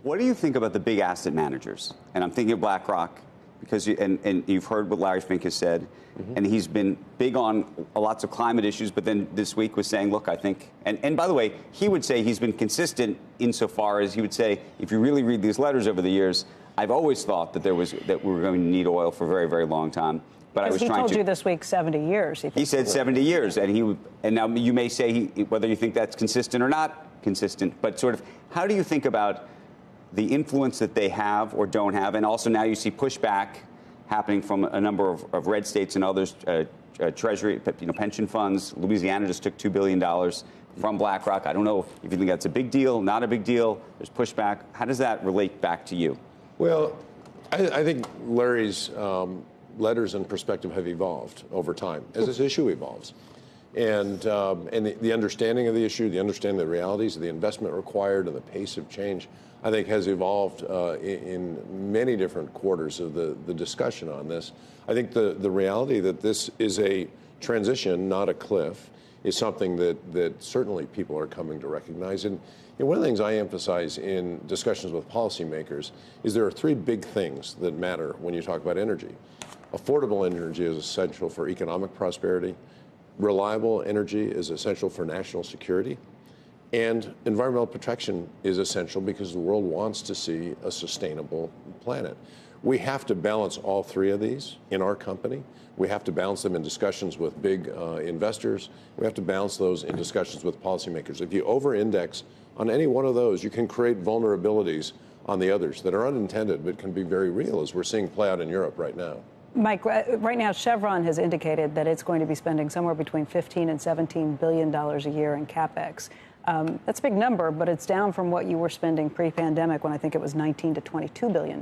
What do you think about the big asset managers? And I'm thinking of BlackRock, because and you've heard what Larry Fink has said, and he's been big on lots of climate issues, but then this week was saying, look, I think, and by the way, he would say he's been consistent insofar as he would say, if you really read these letters over the years, I've always thought that we were going to need oil for a very, very long time. But I was he trying told to, you this week 70 years. He said 70 years, and now you may say whether you think that's consistent or not consistent, but sort of how do you think about the influence that they have or don't have, and also now you see pushback happening from a number of red states and others, Treasury, pension funds. Louisiana just took $2 billion from BlackRock. I don't know if you think that's a big deal, not a big deal. There's pushback. How does that relate back to you? Well, I think Larry's letters and perspective have evolved over time as this issue evolves. And the understanding of the issue, the understanding of the realities of the investment required and the pace of change, I think has evolved in many different quarters of the discussion on this. I think the reality that this is a transition, not a cliff, is something that certainly people are coming to recognize. And one of the things I emphasize in discussions with policymakers is there are three big things that matter when you talk about energy. Affordable energy is essential for economic prosperity. Reliable energy is essential for national security. And environmental protection is essential because the world wants to see a sustainable planet. We have to balance all three of these in our company. We have to balance them in discussions with big investors. We have to balance those in discussions with policymakers. If you over-index on any one of those, you can create vulnerabilities on the others that are unintended but can be very real, as we're seeing play out in Europe right now. Mike, right now Chevron has indicated that it's going to be spending somewhere between $15 and $17 billion a year in CapEx. That's a big number, but it's down from what you were spending pre-pandemic when I think it was $19 to $22 billion.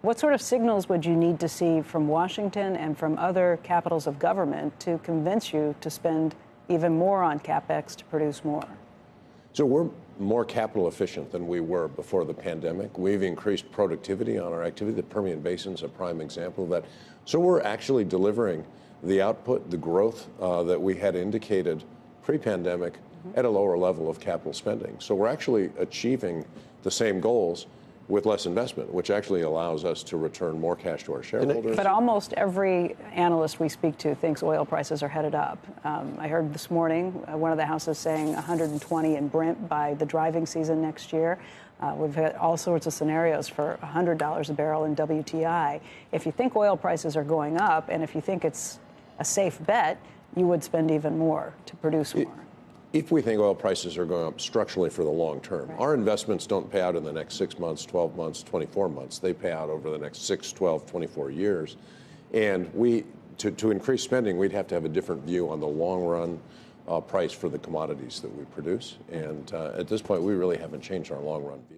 What sort of signals would you need to see from Washington and from other capitals of government to convince you to spend even more on CapEx to produce more? So we're more capital efficient than we were before the pandemic. We've increased productivity on our activity. The Permian Basin is a prime example of that. So we're actually delivering the output, the growth that we had indicated pre-pandemic at a lower level of capital spending. So we're actually achieving the same goals with less investment, which actually allows us to return more cash to our shareholders. But almost every analyst we speak to thinks oil prices are headed up. I heard this morning one of the houses saying 120 in Brent by the driving season next year. We've had all sorts of scenarios for $100 a barrel in WTI. If you think oil prices are going up, and if you think it's a safe bet, you would spend even more to produce more. If we think oil prices are going up structurally for the long term, right, our investments don't pay out in the next 6 months, 12 months, 24 months. They pay out over the next 6, 12, 24 years. And to increase spending, we'd have to have a different view on the long run price for the commodities that we produce. And at this point, we really haven't changed our long run view.